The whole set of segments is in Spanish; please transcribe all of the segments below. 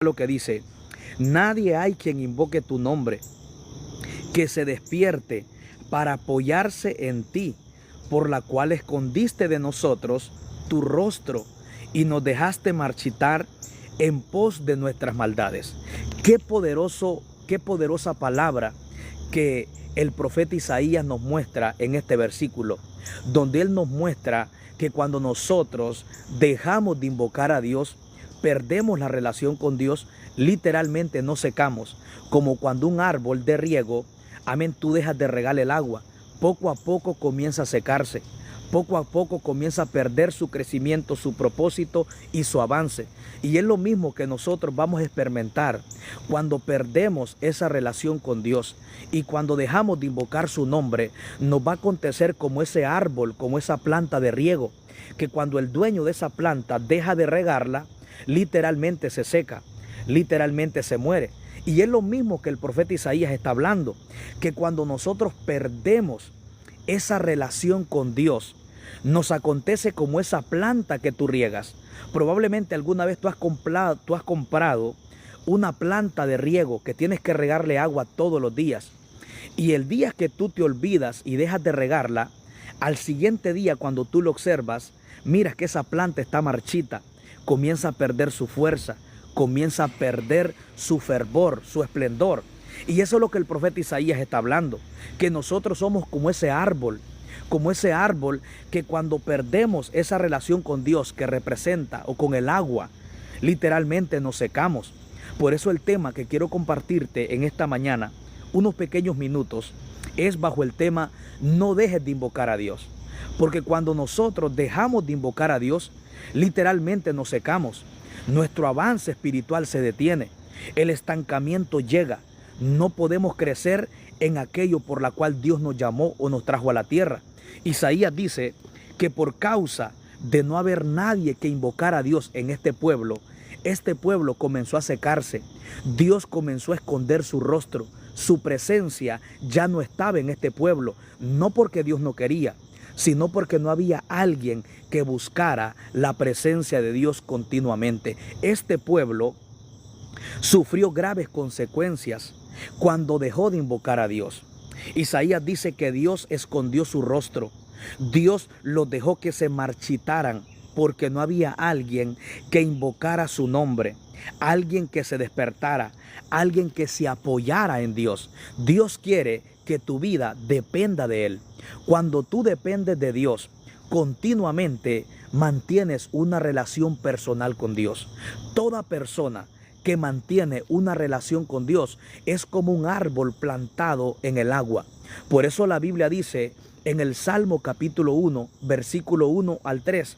lo que dice: nadie hay quien invoque tu nombre, que se despierte para apoyarse en ti, por la cual escondiste de nosotros tu rostro y nos dejaste marchitar en pos de nuestras maldades. Qué poderosa palabra que el profeta Isaías nos muestra en este versículo, donde él nos muestra que cuando nosotros dejamos de invocar a Dios, perdemos la relación con Dios, literalmente nos secamos, como cuando un árbol de riego, amén, tú dejas de regar el agua, poco a poco comienza a secarse, poco a poco comienza a perder su crecimiento, su propósito y su avance. Y es lo mismo que nosotros vamos a experimentar cuando perdemos esa relación con Dios y cuando dejamos de invocar su nombre. Nos va a acontecer como ese árbol, como esa planta de riego, que cuando el dueño de esa planta deja de regarla, literalmente se seca, literalmente se muere. Y es lo mismo que el profeta Isaías está hablando, que cuando nosotros perdemos esa relación con Dios, nos acontece como esa planta que tú riegas. Probablemente alguna vez tú has comprado una planta de riego que tienes que regarle agua todos los días. Y el día que tú te olvidas y dejas de regarla, al siguiente día cuando tú lo observas, miras que esa planta está marchita, comienza a perder su fuerza, comienza a perder su fervor, su esplendor. Y eso es lo que el profeta Isaías está hablando, que nosotros somos como ese árbol que cuando perdemos esa relación con Dios que representa, o con el agua, literalmente nos secamos. Por eso el tema que quiero compartirte en esta mañana, unos pequeños minutos, es bajo el tema: no dejes de invocar a Dios. Porque cuando nosotros dejamos de invocar a Dios, literalmente nos secamos. Nuestro avance espiritual se detiene. El estancamiento llega. No podemos crecer en aquello por la cual Dios nos llamó o nos trajo a la tierra. Isaías dice que por causa de no haber nadie que invocara a Dios en este pueblo comenzó a secarse. Dios comenzó a esconder su rostro. Su presencia ya no estaba en este pueblo, no porque Dios no quería, sino porque no había alguien que buscara la presencia de Dios continuamente. Este pueblo sufrió graves consecuencias cuando dejó de invocar a Dios. Isaías dice que Dios escondió su rostro. Dios los dejó que se marchitaran porque no había alguien que invocara su nombre, alguien que se despertara, alguien que se apoyara en Dios. Dios quiere que tu vida dependa de Él. Cuando tú dependes de Dios, continuamente mantienes una relación personal con Dios. Toda persona que mantiene una relación con Dios es como un árbol plantado en el agua. Por eso la Biblia dice en el Salmo capítulo 1, versículo 1 al 3,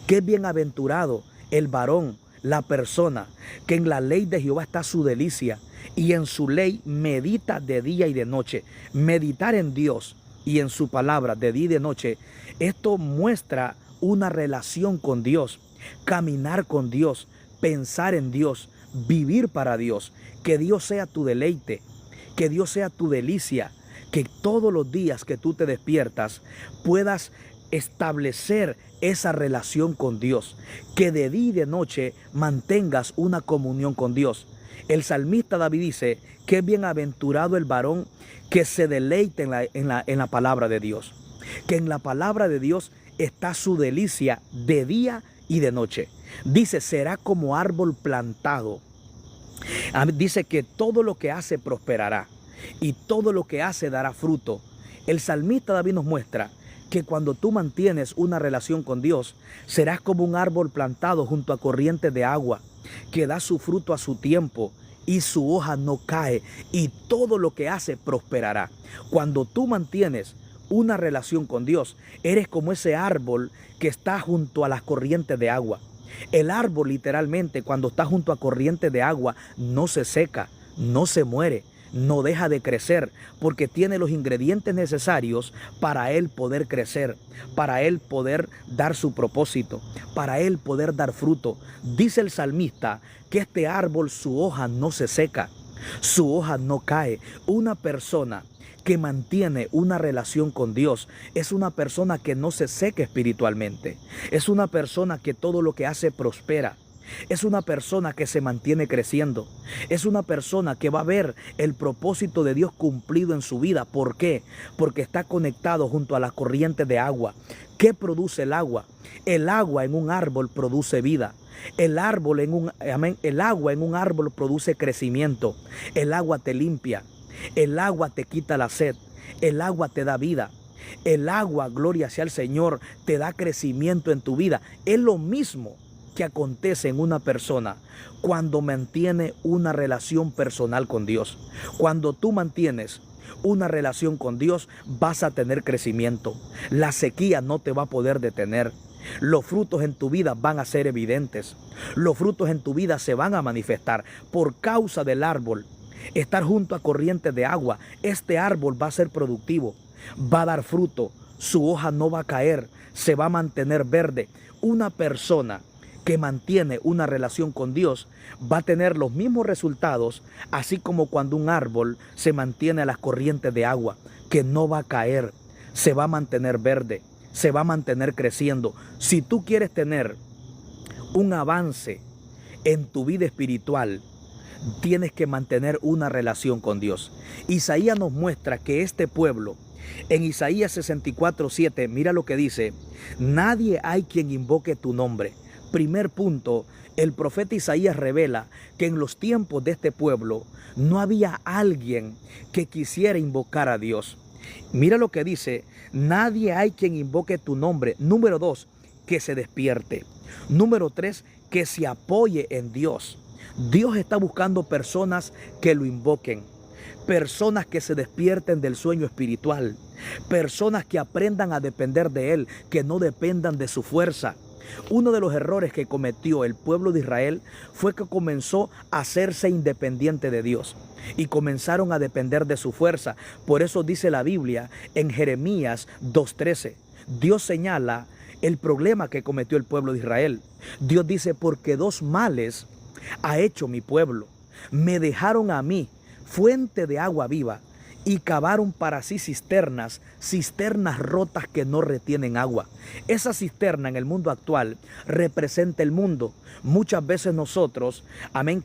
que es bienaventurado el varón, la persona, que en la ley de Jehová está su delicia, y en su ley medita de día y de noche. Meditar en Dios y en su palabra de día y de noche, esto muestra una relación con Dios, caminar con Dios, pensar en Dios, vivir para Dios. Que Dios sea tu deleite, que Dios sea tu delicia, que todos los días que tú te despiertas puedas establecer esa relación con Dios, que de día y de noche mantengas una comunión con Dios. El salmista David dice que es bienaventurado el varón que se deleite en la palabra de Dios, que en la palabra de Dios está su delicia de día y de noche. Dice, será como árbol plantado. Dice que todo lo que hace prosperará y todo lo que hace dará fruto. El salmista David nos muestra que cuando tú mantienes una relación con Dios, serás como un árbol plantado junto a corrientes de agua, que da su fruto a su tiempo y su hoja no cae, y todo lo que hace prosperará. Cuando tú mantienes una relación con Dios, eres como ese árbol que está junto a las corrientes de agua. El árbol literalmente, cuando está junto a corrientes de agua, no se seca, no se muere, no deja de crecer, porque tiene los ingredientes necesarios para él poder crecer, para él poder dar su propósito, para él poder dar fruto. Dice el salmista que este árbol, su hoja no se seca, su hoja no cae. Una persona que mantiene una relación con Dios es una persona que no se seca espiritualmente, es una persona que todo lo que hace prospera. Es una persona que se mantiene creciendo. Es una persona que va a ver el propósito de Dios cumplido en su vida. ¿Por qué? Porque está conectado junto a las corrientes de agua. ¿Qué produce el agua? El agua en un árbol produce vida. El agua en un árbol produce crecimiento. El agua te limpia. El agua te quita la sed. El agua te da vida. El agua, gloria sea al Señor, te da crecimiento en tu vida. Es lo mismo que acontece en una persona cuando mantiene una relación personal con Dios. Cuando tú mantienes una relación con Dios, vas a tener crecimiento. La sequía no te va a poder detener. Los frutos en tu vida van a ser evidentes. Los frutos en tu vida se van a manifestar por causa del árbol. Estar junto a corrientes de agua, este árbol va a ser productivo, va a dar fruto, su hoja no va a caer, se va a mantener verde. Una persona que mantiene una relación con Dios va a tener los mismos resultados, así como cuando un árbol se mantiene a las corrientes de agua, que no va a caer, se va a mantener verde, se va a mantener creciendo. Si tú quieres tener un avance en tu vida espiritual, tienes que mantener una relación con Dios. Isaías nos muestra que este pueblo, en Isaías 64:7, mira lo que dice: nadie hay quien invoque tu nombre. Primer punto, el profeta Isaías revela que en los tiempos de este pueblo no había alguien que quisiera invocar a Dios. Mira lo que dice: nadie hay quien invoque tu nombre. Número 2, que se despierte. Número 3, que se apoye en Dios. Dios está buscando personas que lo invoquen, personas que se despierten del sueño espiritual, personas que aprendan a depender de Él, que no dependan de su fuerza. Uno de los errores que cometió el pueblo de Israel fue que comenzó a hacerse independiente de Dios y comenzaron a depender de su fuerza. Por eso dice la Biblia en Jeremías 2:13, Dios señala el problema que cometió el pueblo de Israel. Dios dice: porque dos males ha hecho mi pueblo. Me dejaron a mí fuente de agua viva y cavaron para sí cisternas rotas que no retienen agua. Esa cisterna en el mundo actual representa el mundo. Muchas veces nosotros,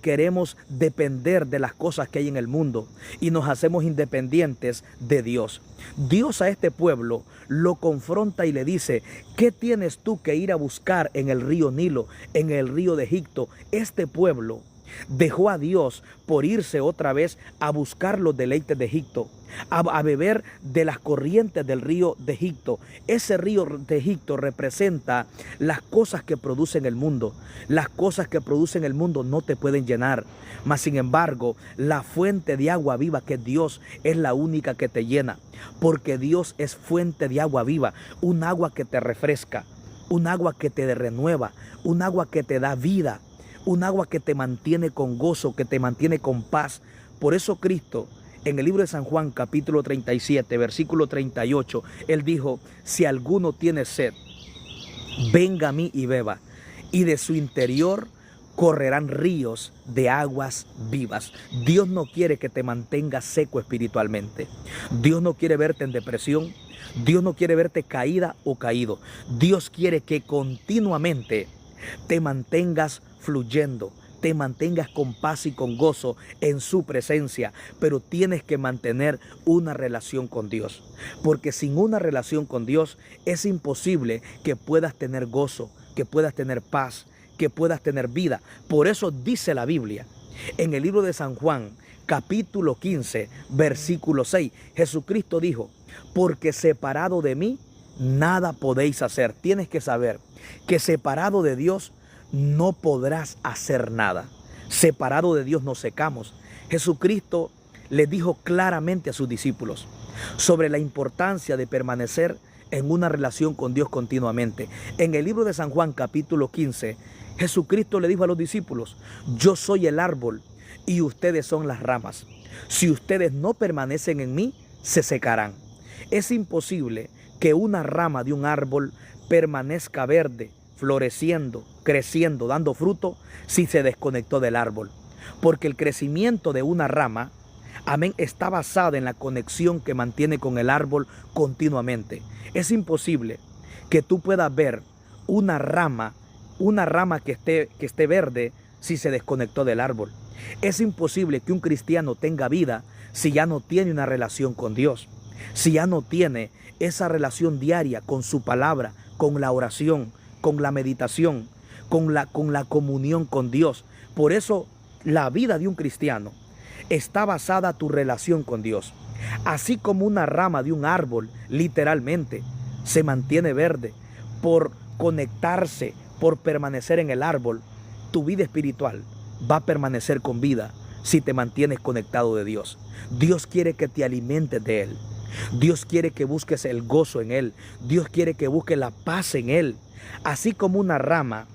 queremos depender de las cosas que hay en el mundo y nos hacemos independientes de Dios. Dios a este pueblo lo confronta y le dice: ¿qué tienes tú que ir a buscar en el río Nilo, en el río de Egipto? Este pueblo dejó a Dios por irse otra vez a buscar los deleites de Egipto, a beber de las corrientes del río de Egipto. Ese río de Egipto representa las cosas que producen el mundo. Las cosas que producen el mundo no te pueden llenar, mas sin embargo la fuente de agua viva, que es Dios, es la única que te llena, porque Dios es fuente de agua viva, un agua que te refresca, un agua que te renueva, un agua que te da vida, un agua que te mantiene con gozo, que te mantiene con paz. Por eso Cristo, en el libro de San Juan, capítulo 37, versículo 38, Él dijo: si alguno tiene sed, venga a mí y beba, y de su interior correrán ríos de aguas vivas. Dios no quiere que te mantengas seco espiritualmente. Dios no quiere verte en depresión. Dios no quiere verte caída o caído. Dios quiere que continuamente te mantengas fluyendo, te mantengas con paz y con gozo en su presencia, pero tienes que mantener una relación con Dios, porque sin una relación con Dios es imposible que puedas tener gozo, que puedas tener paz, que puedas tener vida. Por eso dice la Biblia en el libro de San Juan, capítulo 15, versículo 6, Jesucristo dijo: porque separado de mí nada podéis hacer. Tienes que saber que separado de Dios no podrás hacer nada. Separado de Dios nos secamos. Jesucristo le dijo claramente a sus discípulos sobre la importancia de permanecer en una relación con Dios continuamente. En el libro de San Juan, capítulo 15, Jesucristo le dijo a los discípulos: yo soy el árbol y ustedes son las ramas. Si ustedes no permanecen en mí, se secarán. Es imposible que una rama de un árbol permanezca verde, floreciendo, creciendo, dando fruto, si se desconectó del árbol. Porque el crecimiento de una rama, está basado en la conexión que mantiene con el árbol continuamente. Es imposible que tú puedas ver una rama una rama que esté verde si se desconectó del árbol. Es imposible que un cristiano tenga vida si ya no tiene una relación con Dios, si ya no tiene esa relación diaria con su palabra, con la oración, con la meditación, con la comunión con Dios. Por eso la vida de un cristiano está basada en tu relación con Dios. Así como una rama de un árbol literalmente se mantiene verde por conectarse, por permanecer en el árbol, tu vida espiritual va a permanecer con vida si te mantienes conectado de Dios. Dios quiere que te alimentes de Él. Dios quiere que busques el gozo en Él. Dios quiere que busques la paz en Él. Así como una rama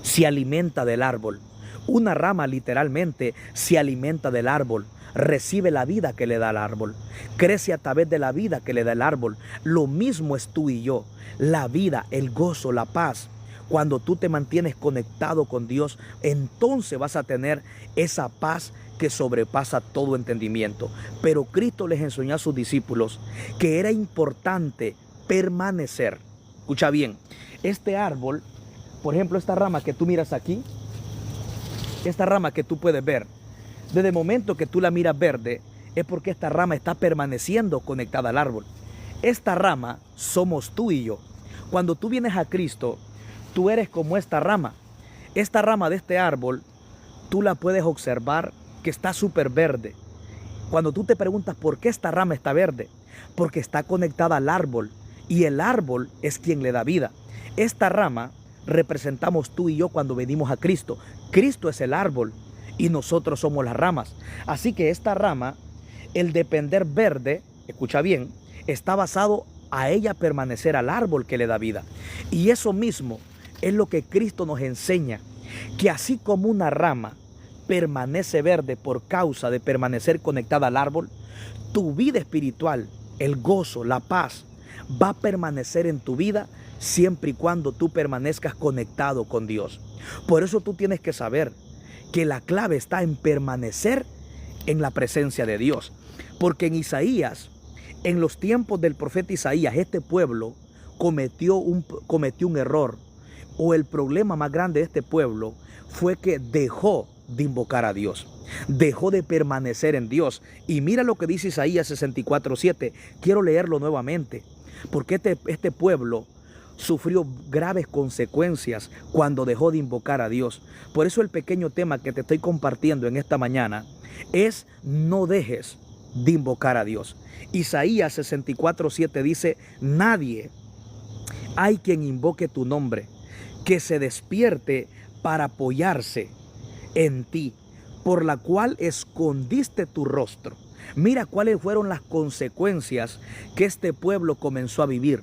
se alimenta del árbol. Una rama literalmente se alimenta del árbol. Recibe la vida que le da el árbol. Crece a través de la vida que le da el árbol. Lo mismo es tú y yo. La vida, el gozo, la paz. Cuando tú te mantienes conectado con Dios, entonces vas a tener esa paz que sobrepasa todo entendimiento. Pero Cristo les enseñó a sus discípulos que era importante permanecer. Escucha bien, este árbol, por ejemplo, esta rama que tú miras aquí, esta rama que tú puedes ver, desde el momento que tú la miras verde, es porque esta rama está permaneciendo conectada al árbol. Esta rama somos tú y yo. Cuando tú vienes a Cristo, tú eres como esta rama. Esta rama de este árbol, tú la puedes observar que está súper verde. Cuando tú te preguntas por qué esta rama está verde, porque está conectada al árbol y el árbol es quien le da vida. Esta rama representamos tú y yo cuando venimos a Cristo. Cristo es el árbol y nosotros somos las ramas. Así que esta rama, el depender verde, escucha bien, está basado a ella permanecer al árbol que le da vida. Y eso mismo es lo que Cristo nos enseña, que así como una rama permanece verde por causa de permanecer conectada al árbol, tu vida espiritual, el gozo, la paz, va a permanecer en tu vida siempre y cuando tú permanezcas conectado con Dios. Por eso tú tienes que saber que la clave está en permanecer en la presencia de Dios. Porque en Isaías, en los tiempos del profeta Isaías, este pueblo cometió un error. O el problema más grande de este pueblo fue que dejó de invocar a Dios. Dejó de permanecer en Dios. Y mira lo que dice Isaías 64:7. Quiero leerlo nuevamente. Porque este pueblo sufrió graves consecuencias cuando dejó de invocar a Dios. Por eso el pequeño tema que te estoy compartiendo en esta mañana es: no dejes de invocar a Dios. Isaías 64:7 dice: nadie hay quien invoque tu nombre, que se despierte para apoyarse en ti, por la cual escondiste tu rostro. Mira cuáles fueron las consecuencias que este pueblo comenzó a vivir.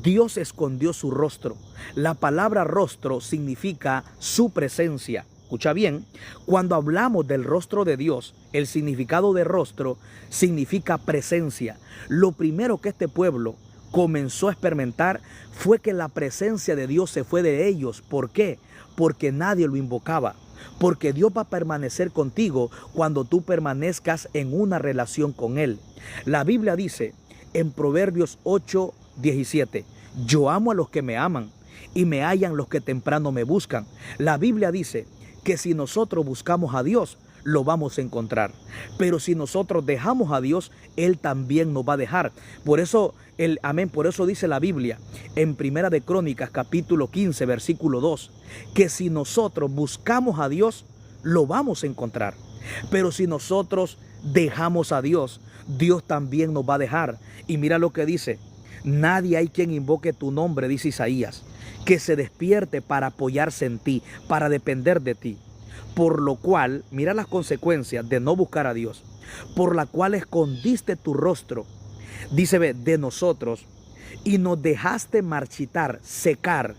Dios escondió su rostro. La palabra rostro significa su presencia. Escucha bien, cuando hablamos del rostro de Dios, el significado de rostro significa presencia. Lo primero que este pueblo comenzó a experimentar fue que la presencia de Dios se fue de ellos. ¿Por qué? Porque nadie lo invocaba. Porque Dios va a permanecer contigo cuando tú permanezcas en una relación con Él. La Biblia dice en Proverbios 8:17: yo amo a los que me aman y me hallan los que temprano me buscan. La Biblia dice que si nosotros buscamos a Dios, lo vamos a encontrar. Pero si nosotros dejamos a Dios, Él también nos va a dejar. Por eso, por eso dice la Biblia en Primera de Crónicas, capítulo 15, versículo 2, que si nosotros buscamos a Dios, lo vamos a encontrar. Pero si nosotros dejamos a Dios, Dios también nos va a dejar. Y mira lo que dice: nadie hay quien invoque tu nombre, dice Isaías, que se despierte para apoyarse en ti, para depender de ti. Por lo cual, mira las consecuencias de no buscar a Dios, por la cual escondiste tu rostro, dice de nosotros, y nos dejaste marchitar, secar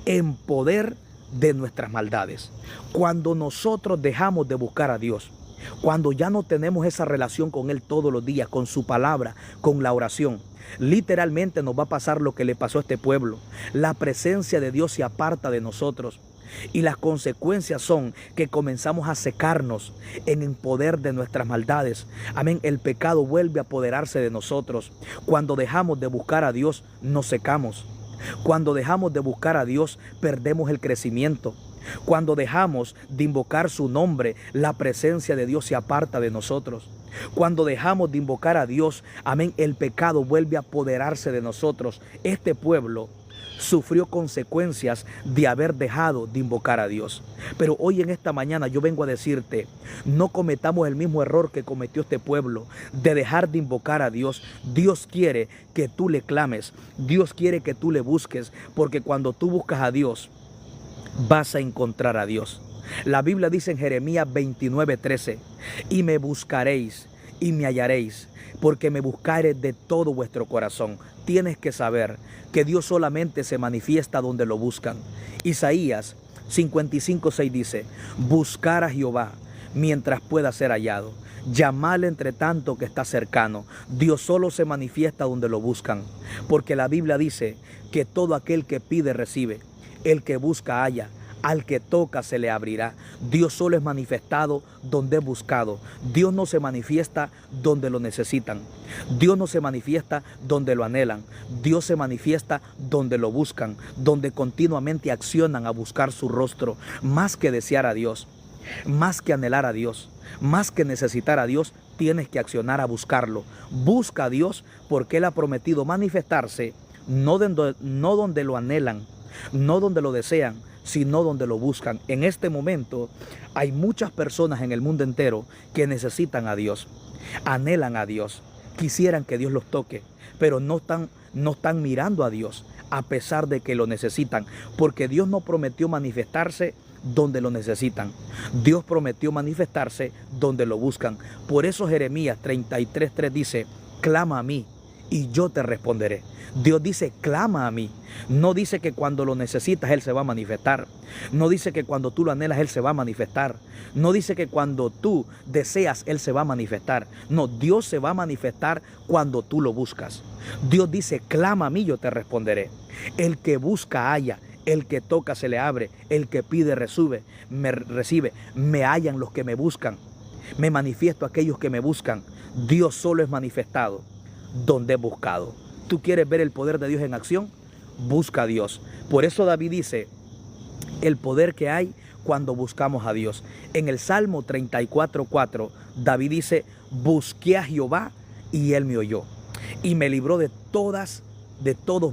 en poder de nuestras maldades. Cuando nosotros dejamos de buscar a Dios, cuando ya no tenemos esa relación con Él todos los días, con su palabra, con la oración, literalmente nos va a pasar lo que le pasó a este pueblo. La presencia de Dios se aparta de nosotros. Y las consecuencias son que comenzamos a secarnos en el poder de nuestras maldades. Amén. El pecado vuelve a apoderarse de nosotros. Cuando dejamos de buscar a Dios, nos secamos. Cuando dejamos de buscar a Dios, perdemos el crecimiento. Cuando dejamos de invocar su nombre, la presencia de Dios se aparta de nosotros. Cuando dejamos de invocar a Dios, amén, el pecado vuelve a apoderarse de nosotros. Este pueblo sufrió consecuencias de haber dejado de invocar a Dios. Pero hoy en esta mañana yo vengo a decirte, no cometamos el mismo error que cometió este pueblo de dejar de invocar a Dios. Dios quiere que tú le clames, Dios quiere que tú le busques, porque cuando tú buscas a Dios, vas a encontrar a Dios. La Biblia dice en Jeremías 29:13, y me buscaréis y me hallaréis, porque me buscaréis de todo vuestro corazón. Tienes que saber que Dios solamente se manifiesta donde lo buscan. Isaías 55:6 dice, buscar a Jehová mientras pueda ser hallado. Llamarle entre tanto que está cercano. Dios solo se manifiesta donde lo buscan, porque la Biblia dice que todo aquel que pide recibe, el que busca halla, al que toca se le abrirá. Dios solo es manifestado donde es buscado. Dios no se manifiesta donde lo necesitan. Dios no se manifiesta donde lo anhelan. Dios se manifiesta donde lo buscan, donde continuamente accionan a buscar su rostro. Más que desear a Dios, más que anhelar a Dios, más que necesitar a Dios, tienes que accionar a buscarlo. Busca a Dios porque Él ha prometido manifestarse no donde lo anhelan, no donde lo desean, sino donde lo buscan. En este momento hay muchas personas en el mundo entero que necesitan a Dios, anhelan a Dios, quisieran que Dios los toque, pero no están mirando a Dios a pesar de que lo necesitan, porque Dios no prometió manifestarse donde lo necesitan. Dios prometió manifestarse donde lo buscan. Por eso Jeremías 33:3 dice, clama a mí y yo te responderé. Dios dice, clama a mí. No dice que cuando lo necesitas Él se va a manifestar. No dice que cuando tú lo anhelas Él se va a manifestar. No dice que cuando tú deseas Él se va a manifestar. No, Dios se va a manifestar cuando tú lo buscas. Dios dice, clama a mí, yo te responderé. El que busca halla, el que toca se le abre, el que pide recibe. Me hallan los que me buscan. Me manifiesto a aquellos que me buscan. Dios solo es manifestado donde es buscado. ¿Tú quieres ver el poder de Dios en acción? Busca a Dios. Por eso David dice, el poder que hay cuando buscamos a Dios. En el Salmo 34:4, David dice, busqué a Jehová y Él me oyó y me libró de todos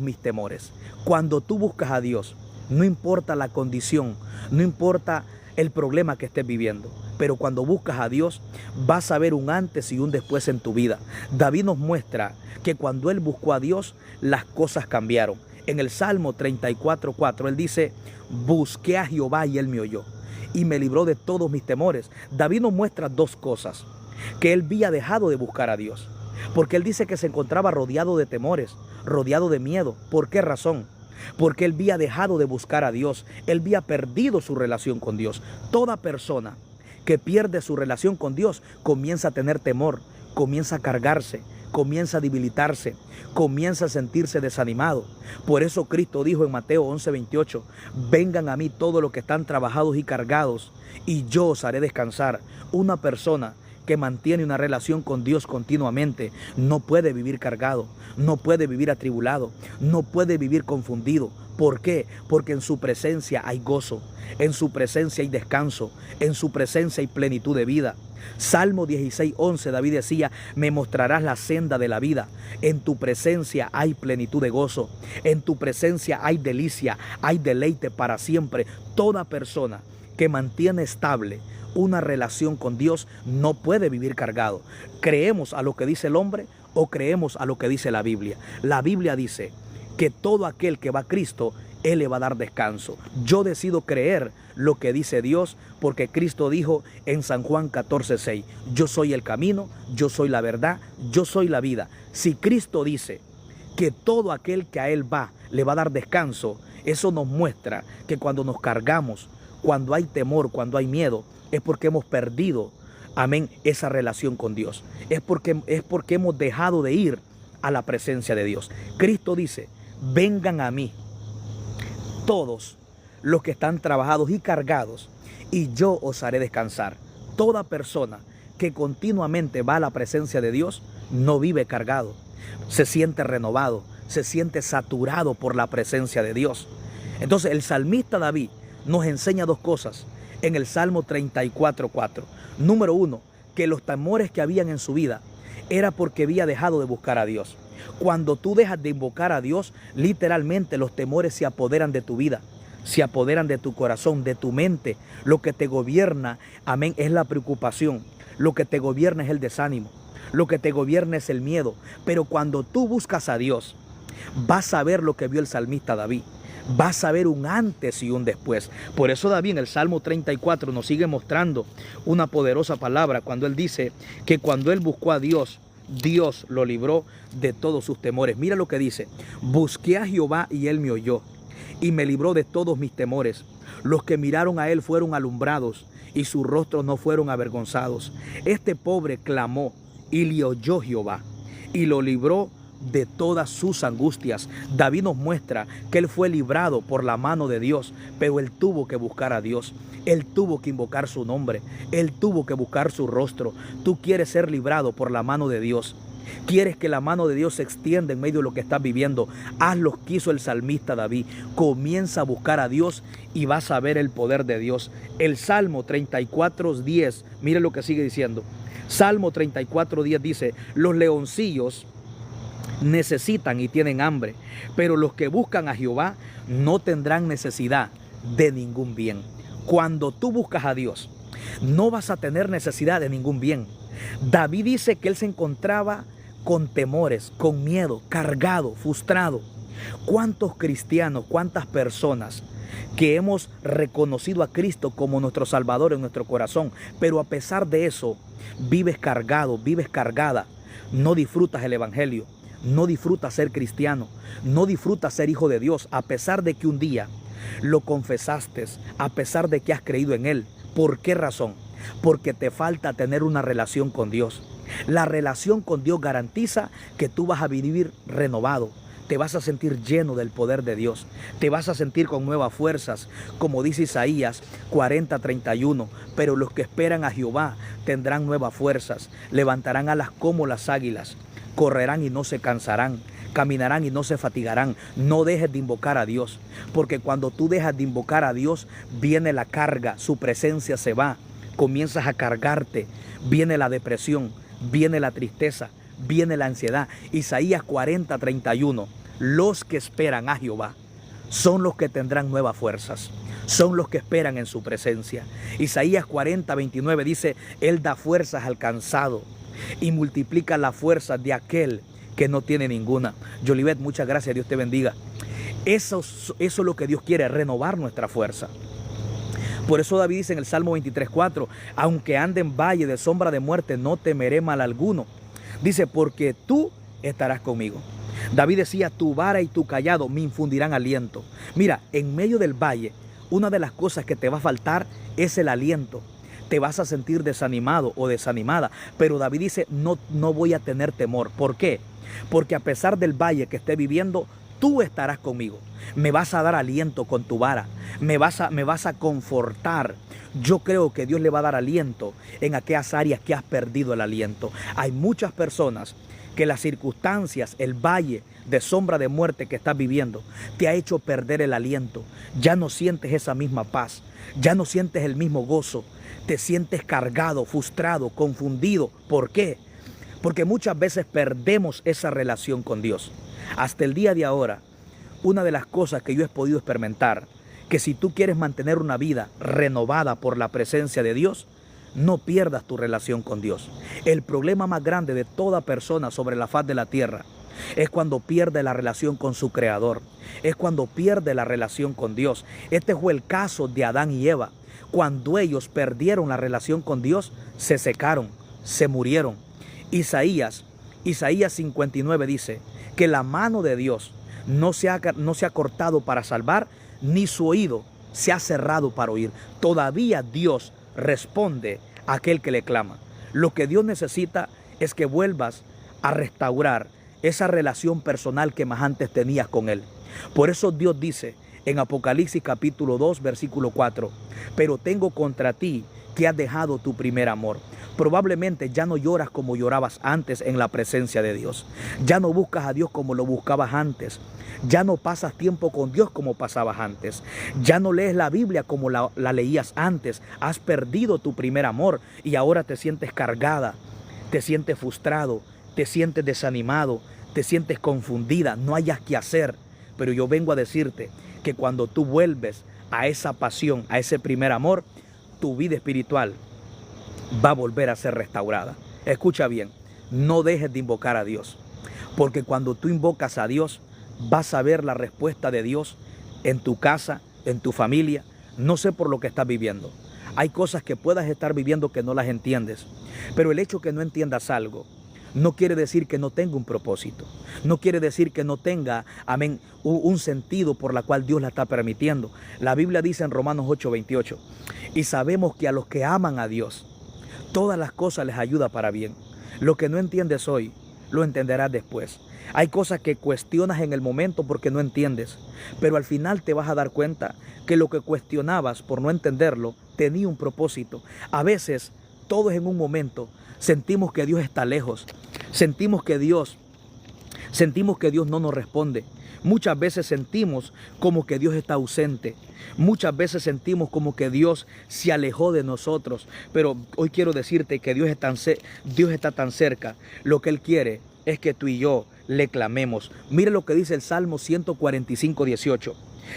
mis temores. Cuando tú buscas a Dios, no importa la condición, no importa el problema que estés viviendo, pero cuando buscas a Dios vas a ver un antes y un después en tu vida. David nos muestra que cuando él buscó a Dios, las cosas cambiaron. En el Salmo 34:4 él dice, busqué a Jehová y Él me oyó y me libró de todos mis temores. David nos muestra dos cosas: que él había dejado de buscar a Dios, porque él dice que se encontraba rodeado de temores, rodeado de miedo. ¿Por qué razón? Porque él había dejado de buscar a Dios, él había perdido su relación con Dios. Toda persona que pierde su relación con Dios comienza a tener temor, comienza a cargarse, comienza a debilitarse, comienza a sentirse desanimado. Por eso Cristo dijo en Mateo 11:28, vengan a mí todos los que están trabajados y cargados, y yo os haré descansar. Una persona que mantiene una relación con Dios continuamente no puede vivir cargado, no puede vivir atribulado, no puede vivir confundido. ¿Por qué? Porque en su presencia hay gozo, en su presencia hay descanso, en su presencia hay plenitud de vida. Salmo 16:11, David decía, me mostrarás la senda de la vida. En tu presencia hay plenitud de gozo, en tu presencia hay delicia, hay deleite para siempre. Toda persona que mantiene estable una relación con Dios no puede vivir cargado. ¿Creemos a lo que dice el hombre o creemos a lo que dice la Biblia? La Biblia dice que todo aquel que va a Cristo, Él le va a dar descanso. Yo decido creer lo que dice Dios, porque Cristo dijo en San Juan 14:6, yo soy el camino, yo soy la verdad, yo soy la vida. Si Cristo dice que todo aquel que a Él va, le va a dar descanso, eso nos muestra que cuando nos cargamos, cuando hay temor, cuando hay miedo, es porque hemos perdido, amén, esa relación con Dios. Es porque hemos dejado de ir a la presencia de Dios. Cristo dice, vengan a mí todos los que están trabajados y cargados, y yo os haré descansar. Toda persona que continuamente va a la presencia de Dios no vive cargado, se siente renovado, se siente saturado por la presencia de Dios. Entonces el salmista David nos enseña dos cosas en el Salmo 34:4. Número uno, que los temores que habían en su vida era porque había dejado de buscar a Dios. Cuando tú dejas de invocar a Dios, literalmente los temores se apoderan de tu vida, se apoderan de tu corazón, de tu mente. Lo que te gobierna, amén, es la preocupación. Lo que te gobierna es el desánimo. Lo que te gobierna es el miedo. Pero cuando tú buscas a Dios, vas a ver lo que vio el salmista David. Vas a ver un antes y un después. Por eso David en el Salmo 34 nos sigue mostrando una poderosa palabra cuando él dice que cuando él buscó a Dios, Dios lo libró de todos sus temores. Mira lo que dice: busqué a Jehová y él me oyó y me libró de todos mis temores. Los que miraron a él fueron alumbrados y sus rostros no fueron avergonzados. Este pobre clamó y le oyó Jehová y lo libró de todas sus angustias. David nos muestra que él fue librado por la mano de Dios, pero él tuvo que buscar a Dios. Él tuvo que invocar su nombre. Él tuvo que buscar su rostro. Tú quieres ser librado por la mano de Dios. Quieres que la mano de Dios se extienda en medio de lo que estás viviendo. Haz lo que hizo el salmista David. Comienza a buscar a Dios y vas a ver el poder de Dios. El Salmo 34:10, mire lo que sigue diciendo. Salmo 34:10 dice: los leoncillos necesitan y tienen hambre, pero los que buscan a Jehová no tendrán necesidad de ningún bien. Cuando tú buscas a Dios, no vas a tener necesidad de ningún bien. David dice que él se encontraba con temores, con miedo, cargado, frustrado. ¿Cuántos cristianos, cuántas personas que hemos reconocido a Cristo como nuestro Salvador en nuestro corazón, pero a pesar de eso, vives cargado, vives cargada, no disfrutas el evangelio? No disfrutas ser cristiano, no disfrutas ser hijo de Dios, a pesar de que un día lo confesaste, a pesar de que has creído en Él. ¿Por qué razón? Porque te falta tener una relación con Dios. La relación con Dios garantiza que tú vas a vivir renovado, te vas a sentir lleno del poder de Dios, te vas a sentir con nuevas fuerzas, como dice Isaías 40:31. Pero los que esperan a Jehová tendrán nuevas fuerzas, levantarán alas como las águilas. Correrán y no se cansarán, caminarán y no se fatigarán. No dejes de invocar a Dios, porque cuando tú dejas de invocar a Dios, viene la carga, su presencia se va, comienzas a cargarte, viene la depresión, viene la tristeza, viene la ansiedad. Isaías 40:31, los que esperan a Jehová son los que tendrán nuevas fuerzas, son los que esperan en su presencia. Isaías 40:29 dice: Él da fuerzas al cansado y multiplica la fuerza de aquel que no tiene ninguna. Jolivet, muchas gracias, Dios te bendiga. Eso es lo que Dios quiere, renovar nuestra fuerza. Por eso David dice en el Salmo 23:4, aunque ande en valle de sombra de muerte, no temeré mal alguno. Dice, porque tú estarás conmigo. David decía, tu vara y tu cayado me infundirán aliento. Mira, en medio del valle, una de las cosas que te va a faltar es el aliento. Te vas a sentir desanimado o desanimada, pero David dice, no voy a tener temor. ¿Por qué? Porque a pesar del valle que esté viviendo, tú estarás conmigo. Me vas a dar aliento con tu vara, me vas a confortar. Yo creo que Dios le va a dar aliento en aquellas áreas que has perdido el aliento. Hay muchas personas que las circunstancias, el valle de sombra de muerte que estás viviendo, te ha hecho perder el aliento. Ya no sientes esa misma paz, ya no sientes el mismo gozo. Te sientes cargado, frustrado, confundido. ¿Por qué? Porque muchas veces perdemos esa relación con Dios. Hasta el día de ahora, una de las cosas que yo he podido experimentar, que si tú quieres mantener una vida renovada por la presencia de Dios, no pierdas tu relación con Dios. El problema más grande de toda persona sobre la faz de la tierra es cuando pierde la relación con su Creador. Es cuando pierde la relación con Dios. Este fue el caso de Adán y Eva. Cuando ellos perdieron la relación con Dios, se secaron, se murieron. Isaías 59 dice que la mano de Dios no se ha cortado para salvar, ni su oído se ha cerrado para oír. Todavía Dios responde a aquel que le clama. Lo que Dios necesita es que vuelvas a restaurar esa relación personal que más antes tenías con Él. Por eso Dios dice en Apocalipsis capítulo 2, versículo 4, pero tengo contra ti que has dejado tu primer amor. Probablemente ya no lloras como llorabas antes en la presencia de Dios. Ya no buscas a Dios como lo buscabas antes. Ya no pasas tiempo con Dios como pasabas antes. Ya no lees la Biblia como la leías antes. Has perdido tu primer amor y ahora te sientes cargada, te sientes frustrado, te sientes desanimado, te sientes confundida, no hayas qué hacer. Pero yo vengo a decirte que cuando tú vuelves a esa pasión, a ese primer amor, tu vida espiritual va a volver a ser restaurada. Escucha bien, no dejes de invocar a Dios, porque cuando tú invocas a Dios, vas a ver la respuesta de Dios en tu casa, en tu familia. No sé por lo que estás viviendo. Hay cosas que puedas estar viviendo que no las entiendes, pero el hecho que no entiendas algo no quiere decir que no tenga un propósito. No quiere decir que no tenga, amén, un sentido por la cual Dios la está permitiendo. La Biblia dice en Romanos 8:28, y sabemos que a los que aman a Dios, todas las cosas les ayuda para bien. Lo que no entiendes hoy, lo entenderás después. Hay cosas que cuestionas en el momento porque no entiendes, pero al final te vas a dar cuenta que lo que cuestionabas por no entenderlo tenía un propósito. A veces, todos en un momento, sentimos que Dios está lejos, sentimos que Dios no nos responde. Muchas veces sentimos como que Dios está ausente. Muchas veces sentimos como que Dios se alejó de nosotros. Pero hoy quiero decirte que Dios está tan cerca. Lo que Él quiere es que tú y yo le clamemos. Mire lo que dice el Salmo 145:18.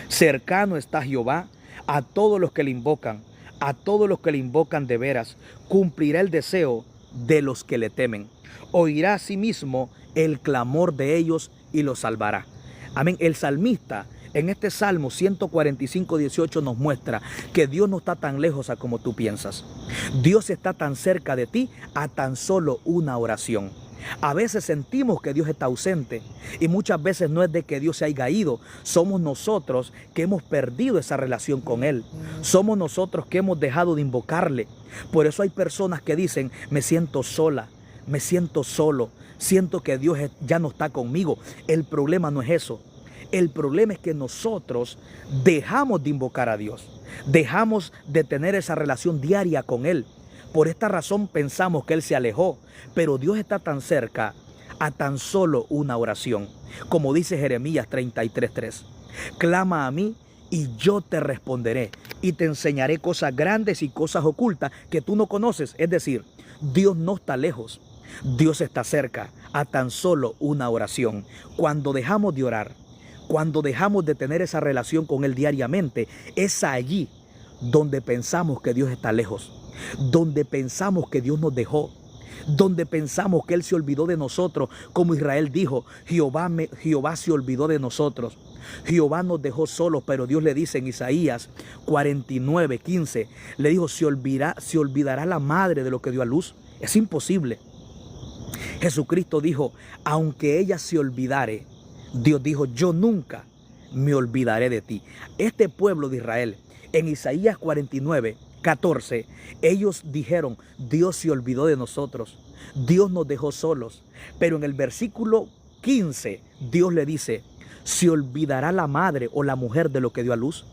Cercano está Jehová a todos los que le invocan. A todos los que le invocan de veras. Cumplirá el deseo de los que le temen. Oirá a sí mismo el clamor de ellos y los salvará. Amén. El salmista en este Salmo 145:18 nos muestra que Dios no está tan lejos a como tú piensas. Dios está tan cerca de ti a tan solo una oración. A veces sentimos que Dios está ausente y muchas veces no es de que Dios se haya ido. Somos nosotros que hemos perdido esa relación con Él. Somos nosotros que hemos dejado de invocarle. Por eso hay personas que dicen, me siento sola, me siento solo, siento que Dios ya no está conmigo. El problema no es eso. El problema es que nosotros dejamos de invocar a Dios. Dejamos de tener esa relación diaria con Él. Por esta razón pensamos que Él se alejó, pero Dios está tan cerca a tan solo una oración. Como dice Jeremías 33:3, clama a mí y yo te responderé y te enseñaré cosas grandes y cosas ocultas que tú no conoces. Es decir, Dios no está lejos, Dios está cerca a tan solo una oración. Cuando dejamos de orar, cuando dejamos de tener esa relación con Él diariamente, es allí donde pensamos que Dios está lejos, donde pensamos que Dios nos dejó, donde pensamos que Él se olvidó de nosotros, como Israel dijo, Jehová se olvidó de nosotros, Jehová nos dejó solos. Pero Dios le dice en Isaías 49:15, le dijo, se olvidará la madre de lo que dio a luz. Es imposible. Jesucristo dijo, aunque ella se olvidare, Dios dijo, yo nunca me olvidaré de ti. Este pueblo de Israel, en Isaías 49:14, ellos dijeron, Dios se olvidó de nosotros, Dios nos dejó solos. Pero en el versículo 15, Dios le dice, ¿se olvidará la madre o la mujer de lo que dio a luz?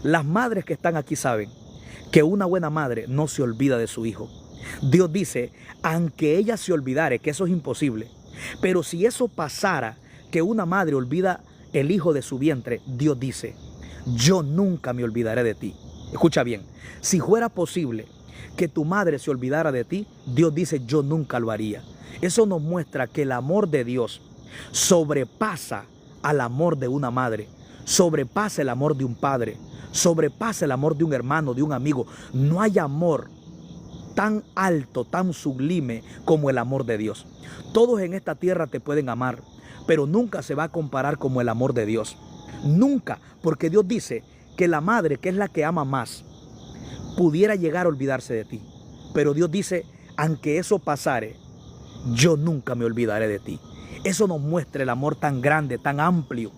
Las madres que están aquí saben que una buena madre no se olvida de su hijo. Dios dice, aunque ella se olvidare, que eso es imposible, pero si eso pasara, que una madre olvida el hijo de su vientre, Dios dice, yo nunca me olvidaré de ti. Escucha bien, si fuera posible que tu madre se olvidara de ti, Dios dice, yo nunca lo haría. Eso nos muestra que el amor de Dios sobrepasa al amor de una madre, sobrepasa el amor de un padre, sobrepasa el amor de un hermano, de un amigo. No hay amor tan alto, tan sublime como el amor de Dios. Todos en esta tierra te pueden amar, pero nunca se va a comparar como el amor de Dios. Nunca, porque Dios dice que la madre, que es la que ama más, pudiera llegar a olvidarse de ti. Pero Dios dice, aunque eso pasare, yo nunca me olvidaré de ti. Eso nos muestra el amor tan grande, tan amplio,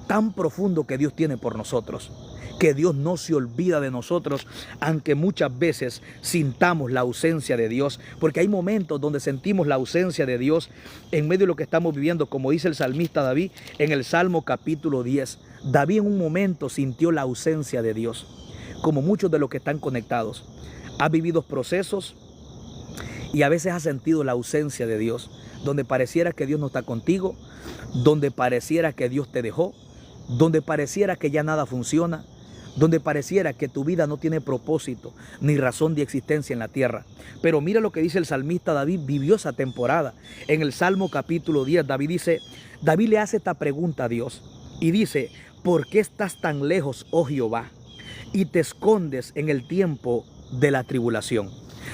tan profundo que Dios tiene por nosotros. Que Dios no se olvida de nosotros, aunque muchas veces sintamos la ausencia de Dios, porque hay momentos donde sentimos la ausencia de Dios en medio de lo que estamos viviendo, como dice el salmista David en el Salmo capítulo 10. David en un momento sintió la ausencia de Dios, como muchos de los que están conectados. Ha vivido procesos Y a veces has sentido la ausencia de Dios, donde pareciera que Dios no está contigo, donde pareciera que Dios te dejó, donde pareciera que ya nada funciona, donde pareciera que tu vida no tiene propósito ni razón de existencia en la tierra. Pero mira lo que dice el salmista David, vivió esa temporada. En el Salmo capítulo 10, David le hace esta pregunta a Dios y dice: ¿por qué estás tan lejos, oh Jehová, y te escondes en el tiempo de la tribulación?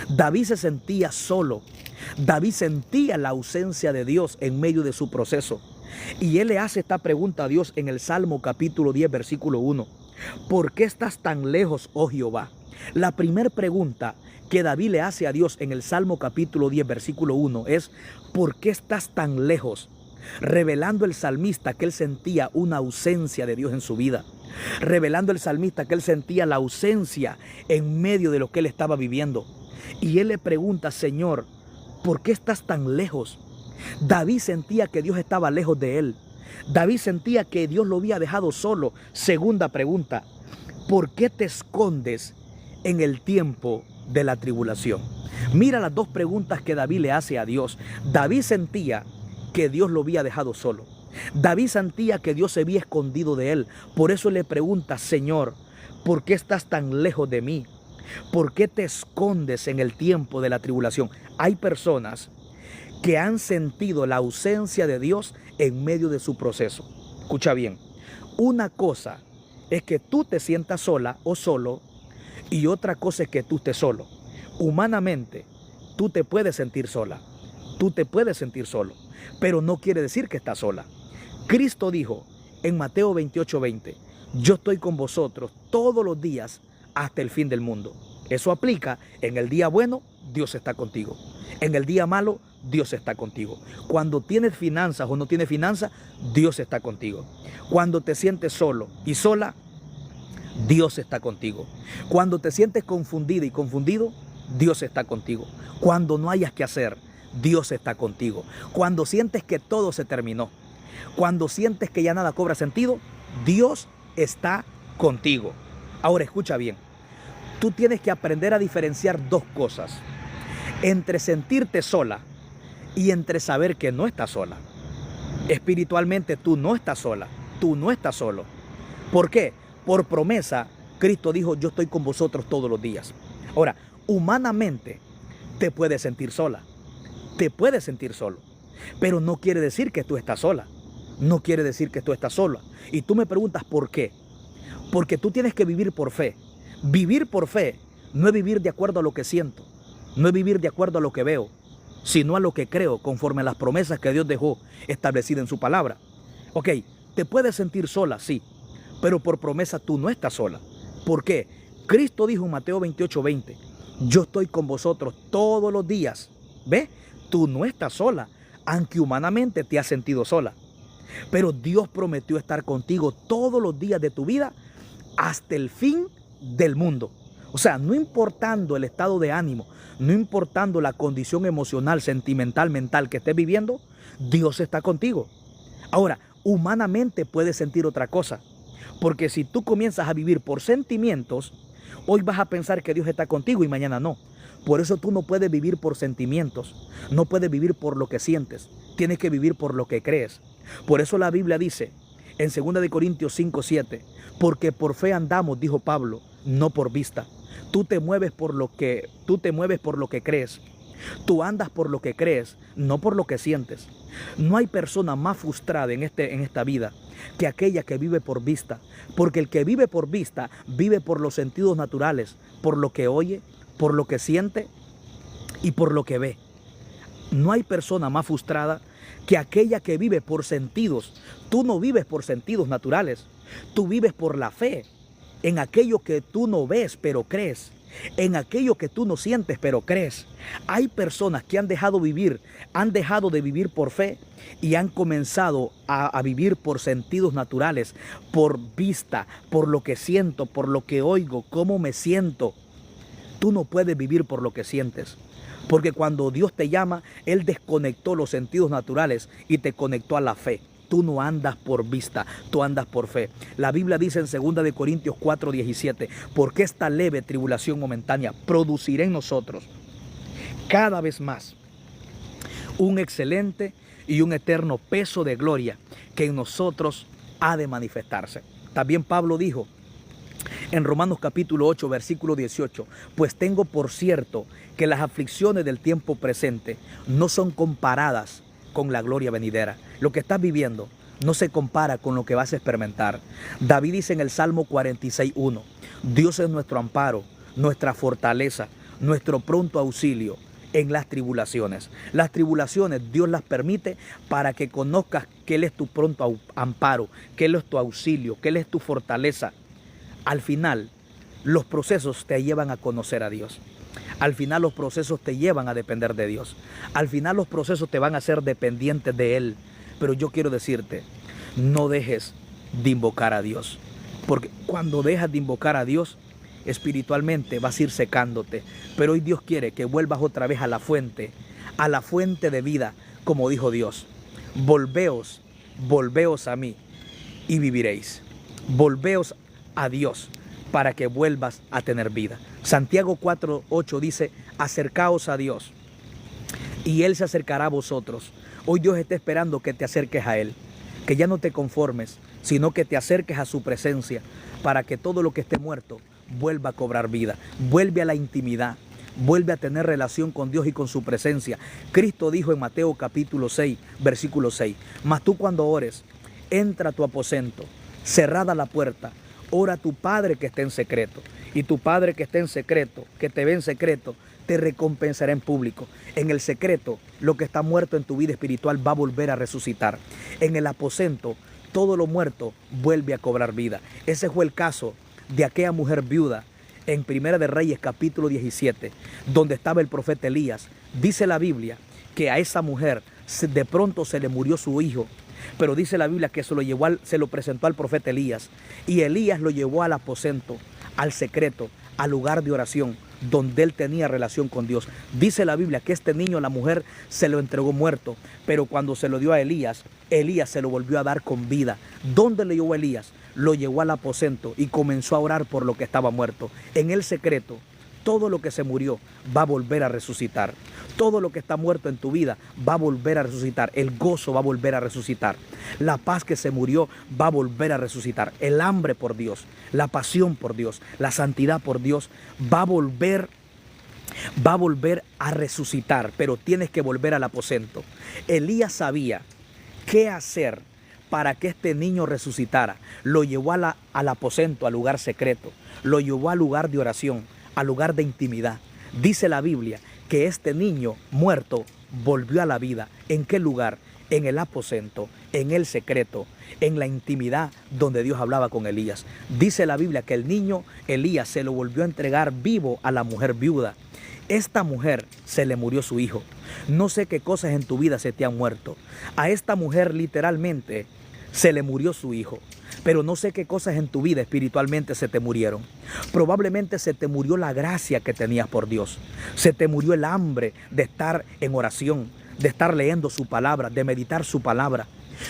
David se sentía solo. David sentía la ausencia de Dios en medio de su proceso. Y él le hace esta pregunta a Dios en el Salmo capítulo 10, versículo 1. ¿Por qué estás tan lejos, oh Jehová? La primera pregunta que David le hace a Dios en el Salmo capítulo 10, versículo 1 es: ¿por qué estás tan lejos? Revelando el salmista que él sentía una ausencia de Dios en su vida. Revelando el salmista que él sentía la ausencia en medio de lo que él estaba viviendo. Y él le pregunta: Señor, ¿por qué estás tan lejos? David sentía que Dios estaba lejos de él. David sentía que Dios lo había dejado solo. Segunda pregunta: ¿por qué te escondes en el tiempo de la tribulación? Mira las dos preguntas que David le hace a Dios. David sentía que Dios lo había dejado solo. David sentía que Dios se había escondido de él. Por eso le pregunta: Señor, ¿por qué estás tan lejos de mí? ¿Por qué te escondes en el tiempo de la tribulación? Hay personas que han sentido la ausencia de Dios en medio de su proceso. Escucha bien, una cosa es que tú te sientas sola o solo, y otra cosa es que tú estés solo. Humanamente, tú te puedes sentir sola, tú te puedes sentir solo, pero no quiere decir que estás sola. Cristo dijo en Mateo 28:20, yo estoy con vosotros todos los días hasta el fin del mundo. Eso aplica en el día bueno, Dios está contigo. En el día malo, Dios está contigo. Cuando tienes finanzas o no tienes finanzas, Dios está contigo. Cuando te sientes solo y sola, Dios está contigo. Cuando te sientes confundida y confundido, Dios está contigo. Cuando no hayas que hacer, Dios está contigo. Cuando sientes que todo se terminó, cuando sientes que ya nada cobra sentido, Dios está contigo. Ahora escucha bien, tú tienes que aprender a diferenciar dos cosas: entre sentirte sola y entre saber que no estás sola. Espiritualmente tú no estás sola, tú no estás solo. ¿Por qué? Por promesa, Cristo dijo: yo estoy con vosotros todos los días. Ahora, humanamente te puedes sentir sola, te puedes sentir solo, pero no quiere decir que tú estás sola, no quiere decir que tú estás sola. Y tú me preguntas ¿por qué? Porque tú tienes que vivir por fe. Vivir por fe no es vivir de acuerdo a lo que siento, no es vivir de acuerdo a lo que veo, sino a lo que creo, conforme a las promesas que Dios dejó establecidas en su palabra. Ok, te puedes sentir sola, sí, pero por promesa tú no estás sola. ¿Por qué? Cristo dijo en Mateo 28:20, yo estoy con vosotros todos los días. ¿Ves? Tú no estás sola, aunque humanamente te has sentido sola. Pero Dios prometió estar contigo todos los días de tu vida hasta el fin del mundo. O sea, no importando el estado de ánimo, no importando la condición emocional, sentimental, mental que estés viviendo, Dios está contigo. Ahora, humanamente puedes sentir otra cosa, porque si tú comienzas a vivir por sentimientos, hoy vas a pensar que Dios está contigo y mañana no. Por eso tú no puedes vivir por sentimientos, no puedes vivir por lo que sientes, tienes que vivir por lo que crees. Por eso la Biblia dice en 2 Corintios 5:7, porque por fe andamos, dijo Pablo, no por vista. Tú te mueves por lo que crees. Tú andas por lo que crees, no por lo que sientes. No hay persona más frustrada en esta vida que aquella que vive por vista, porque el que vive por vista vive por los sentidos naturales, por lo que oye, por lo que siente y por lo que ve. No hay persona más frustrada que aquella que vive por sentidos. Tú no vives por sentidos naturales, tú vives por la fe, en aquello que tú no ves pero crees, en aquello que tú no sientes pero crees. Hay personas que han dejado de vivir por fe y han comenzado a vivir por sentidos naturales, por vista, por lo que siento, por lo que oigo, cómo me siento. Tú no puedes vivir por lo que sientes, porque cuando Dios te llama, Él desconectó los sentidos naturales y te conectó a la fe. Tú no andas por vista, tú andas por fe. La Biblia dice en 2 Corintios 4:17, porque esta leve tribulación momentánea producirá en nosotros cada vez más un excelente y un eterno peso de gloria que en nosotros ha de manifestarse. También Pablo dijo en Romanos capítulo 8, versículo 18, pues tengo por cierto que las aflicciones del tiempo presente no son comparadas con la gloria venidera. Lo que estás viviendo no se compara con lo que vas a experimentar. David dice en el Salmo 46:1, Dios es nuestro amparo, nuestra fortaleza, nuestro pronto auxilio en las tribulaciones. Las tribulaciones Dios las permite para que conozcas que Él es tu pronto amparo, que Él es tu auxilio, que Él es tu fortaleza. Al final, los procesos te llevan a conocer a Dios. Al final los procesos te llevan a depender de Dios. Al final los procesos te van a hacer dependientes de Él. Pero yo quiero decirte, no dejes de invocar a Dios. Porque cuando dejas de invocar a Dios, espiritualmente vas a ir secándote. Pero hoy Dios quiere que vuelvas otra vez a la fuente de vida, como dijo Dios. Volveos a mí y viviréis. Volveos a Dios para que vuelvas a tener vida. Santiago 4:8 dice, acercaos a Dios y Él se acercará a vosotros. Hoy Dios está esperando que te acerques a Él, que ya no te conformes, sino que te acerques a su presencia para que todo lo que esté muerto vuelva a cobrar vida, vuelve a la intimidad, vuelve a tener relación con Dios y con su presencia. Cristo dijo en Mateo capítulo 6, versículo 6, mas tú cuando ores, entra a tu aposento, cerrada la puerta, ora a tu Padre que está en secreto, y tu Padre que está en secreto, que te ve en secreto, te recompensará en público. En el secreto, lo que está muerto en tu vida espiritual va a volver a resucitar. En el aposento, todo lo muerto vuelve a cobrar vida. Ese fue el caso de aquella mujer viuda en Primera de Reyes capítulo 17, donde estaba el profeta Elías. Dice la Biblia que a esa mujer de pronto se le murió su hijo, pero dice la Biblia que se lo presentó al profeta Elías, y Elías lo llevó al aposento, al secreto, al lugar de oración, donde él tenía relación con Dios. Dice la Biblia que este niño, la mujer, se lo entregó muerto, pero cuando se lo dio a Elías, Elías se lo volvió a dar con vida. ¿Dónde le llevó a Elías? Lo llevó al aposento y comenzó a orar por lo que estaba muerto. En el secreto, todo lo que se murió va a volver a resucitar. Todo lo que está muerto en tu vida va a volver a resucitar. El gozo va a volver a resucitar. La paz que se murió va a volver a resucitar. El hambre por Dios, la pasión por Dios, la santidad por Dios va a volver a resucitar. Pero tienes que volver al aposento. Elías sabía qué hacer para que este niño resucitara. Lo llevó al aposento, al lugar secreto. Lo llevó al lugar de oración, al lugar de intimidad. Dice la Biblia que este niño muerto volvió a la vida. ¿En qué lugar? En el aposento, en el secreto, en la intimidad donde Dios hablaba con Elías. Dice la Biblia que el niño Elías se lo volvió a entregar vivo a la mujer viuda. Esta mujer se le murió su hijo. No sé qué cosas en tu vida se te han muerto. A esta mujer literalmente se le murió su hijo. Pero no sé qué cosas en tu vida espiritualmente se te murieron. Probablemente se te murió la gracia que tenías por Dios. Se te murió el hambre de estar en oración, de estar leyendo su palabra, de meditar su palabra.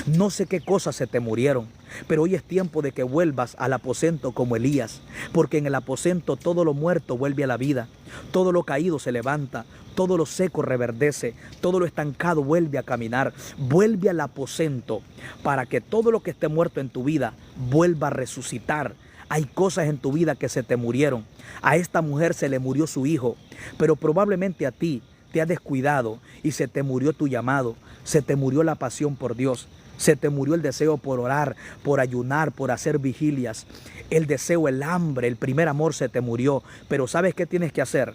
No sé qué cosas se te murieron, pero hoy es tiempo de que vuelvas al aposento como Elías, porque en el aposento todo lo muerto vuelve a la vida, todo lo caído se levanta, todo lo seco reverdece, todo lo estancado vuelve a caminar. Vuelve al aposento para que todo lo que esté muerto en tu vida vuelva a resucitar. Hay cosas en tu vida que se te murieron. A esta mujer se le murió su hijo, pero probablemente a ti te has descuidado y se te murió tu llamado, se te murió la pasión por Dios, se te murió el deseo por orar, por ayunar, por hacer vigilias. El deseo, el hambre, el primer amor se te murió. Pero ¿sabes qué tienes que hacer?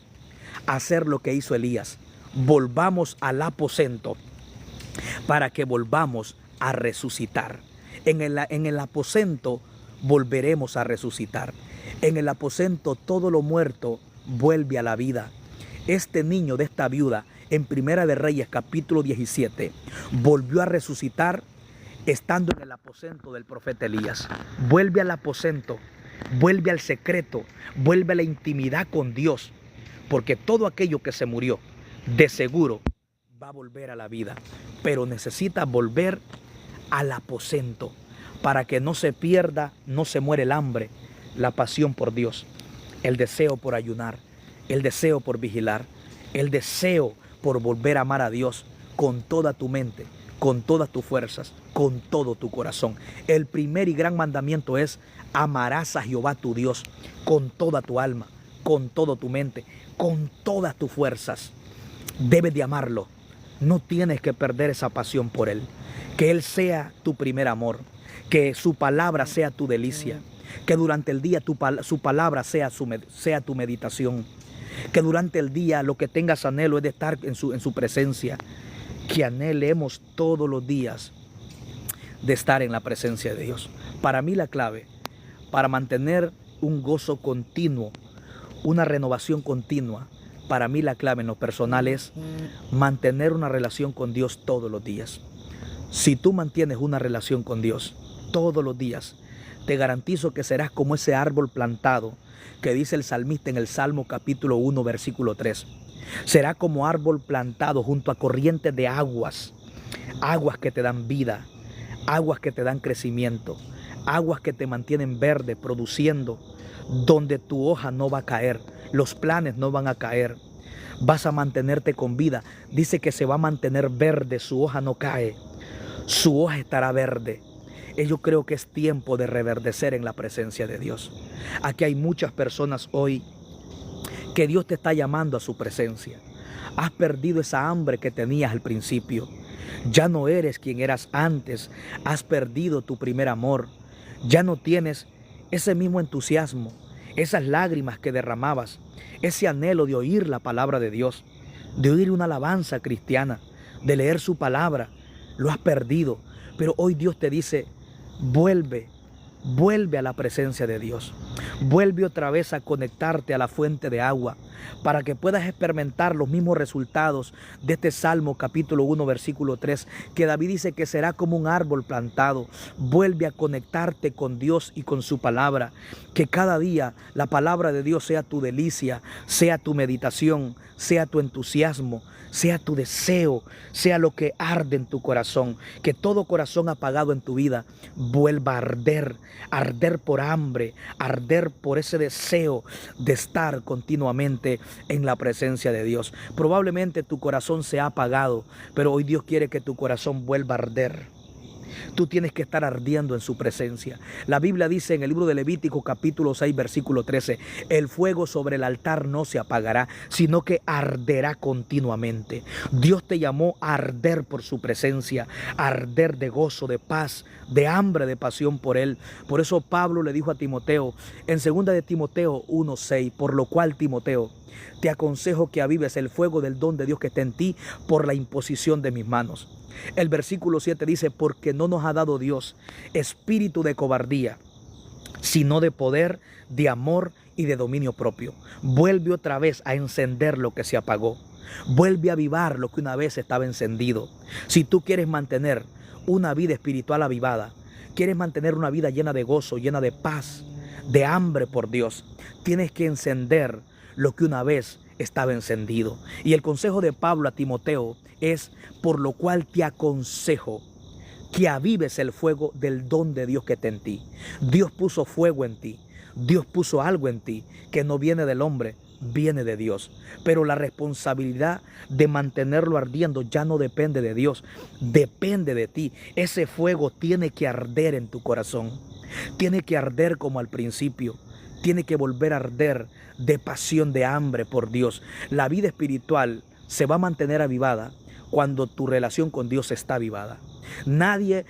Hacer lo que hizo Elías. Volvamos al aposento para que volvamos a resucitar. En el aposento volveremos a resucitar. En el aposento todo lo muerto vuelve a la vida. Este niño de esta viuda en Primera de Reyes capítulo 17 volvió a resucitar estando en el aposento del profeta Elías. Vuelve al aposento, vuelve al secreto, vuelve a la intimidad con Dios, porque todo aquello que se murió de seguro va a volver a la vida, pero necesita volver al aposento para que no se pierda, no se muere el hambre, la pasión por Dios, el deseo por ayunar, el deseo por vigilar, el deseo por volver a amar a Dios con toda tu mente, con todas tus fuerzas, con todo tu corazón. El primer y gran mandamiento es: amarás a Jehová tu Dios con toda tu alma, con toda tu mente, con todas tus fuerzas. Debes de amarlo. No tienes que perder esa pasión por Él. Que Él sea tu primer amor. Que su palabra sea tu delicia. Que durante el día su palabra sea tu meditación. Que durante el día lo que tengas anhelo es de estar en su presencia. Que anhelemos todos los días de estar en la presencia de Dios. Para mí la clave para mantener un gozo continuo, una renovación continua, para mí la clave en lo personal es mantener una relación con Dios todos los días. Si tú mantienes una relación con Dios todos los días, te garantizo que serás como ese árbol plantado que dice el salmista en el Salmo capítulo 1, versículo 3. Será como árbol plantado junto a corrientes de aguas, aguas que te dan vida, aguas que te dan crecimiento, aguas que te mantienen verde, produciendo, donde tu hoja no va a caer, los planes no van a caer, vas a mantenerte con vida. Dice que se va a mantener verde, su hoja no cae, su hoja estará verde. Y yo creo que es tiempo de reverdecer en la presencia de Dios. Aquí hay muchas personas hoy que Dios te está llamando a su presencia. Has perdido esa hambre que tenías al principio. Ya no eres quien eras antes. Has perdido tu primer amor. Ya no tienes ese mismo entusiasmo, esas lágrimas que derramabas, ese anhelo de oír la palabra de Dios, de oír una alabanza cristiana, de leer su palabra. Lo has perdido. Pero hoy Dios te dice: vuelve a la presencia de Dios. Vuelve otra vez a conectarte a la fuente de agua para que puedas experimentar los mismos resultados de este Salmo capítulo 1 versículo 3, que David dice que será como un árbol plantado. Vuelve a conectarte con Dios y con su palabra. Que cada día la palabra de Dios sea tu delicia, sea tu meditación, sea tu entusiasmo, sea tu deseo, sea lo que arde en tu corazón. Que todo corazón apagado en tu vida vuelva a arder, arder por hambre, arder por ese deseo de estar continuamente en la presencia de Dios. Probablemente tu corazón se ha apagado, pero hoy Dios quiere que tu corazón vuelva a arder. Tú tienes que estar ardiendo en su presencia. La Biblia dice en el libro de Levítico capítulo 6 versículo 13: el fuego sobre el altar no se apagará, sino que arderá continuamente. Dios te llamó a arder por su presencia, a arder de gozo, de paz, de hambre, de pasión por Él. Por eso Pablo le dijo a Timoteo en 2 de Timoteo 1:6: por lo cual, Timoteo, te aconsejo que avives el fuego del don de Dios que está en ti por la imposición de mis manos. El versículo 7 dice: porque no nos ha dado Dios espíritu de cobardía, sino de poder, de amor y de dominio propio. Vuelve otra vez a encender lo que se apagó. Vuelve a avivar lo que una vez estaba encendido. Si tú quieres mantener una vida espiritual avivada, quieres mantener una vida llena de gozo, llena de paz, de hambre por Dios, tienes que encender lo que una vez estaba encendido. Y el consejo de Pablo a Timoteo es: por lo cual te aconsejo que avives el fuego del don de Dios que está en ti. Dios puso fuego en ti. Dios puso algo en ti que no viene del hombre, viene de Dios. Pero la responsabilidad de mantenerlo ardiendo ya no depende de Dios, depende de ti. Ese fuego tiene que arder en tu corazón. Tiene que arder como al principio. Tiene que volver a arder de pasión, de hambre por Dios. La vida espiritual se va a mantener avivada cuando tu relación con Dios está avivada. Nadie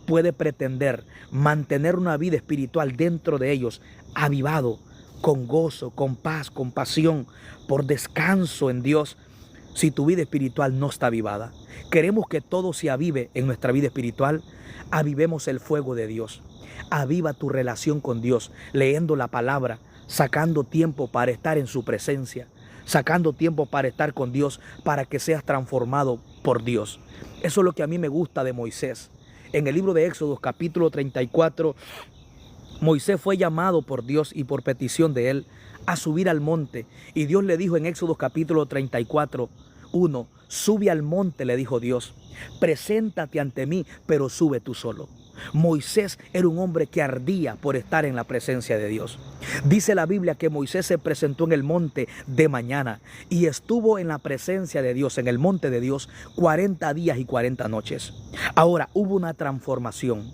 puede pretender mantener una vida espiritual dentro de ellos avivado, con gozo, con paz, con pasión, por descanso en Dios, si tu vida espiritual no está avivada. Queremos que todo se avive en nuestra vida espiritual. Avivemos el fuego de Dios. Aviva tu relación con Dios, leyendo la palabra, sacando tiempo para estar en su presencia, sacando tiempo para estar con Dios, para que seas transformado por Dios. Eso es lo que a mí me gusta de Moisés. En el libro de Éxodo capítulo 34, Moisés fue llamado por Dios y por petición de él a subir al monte. Y Dios le dijo en Éxodo capítulo 34, 1: Sube al monte, le dijo Dios. Preséntate ante mí, pero sube tú solo. Moisés era un hombre que ardía por estar en la presencia de Dios. Dice la Biblia que Moisés se presentó en el monte de mañana y estuvo en la presencia de Dios, en el monte de Dios, 40 días y 40 noches. Ahora hubo una transformación.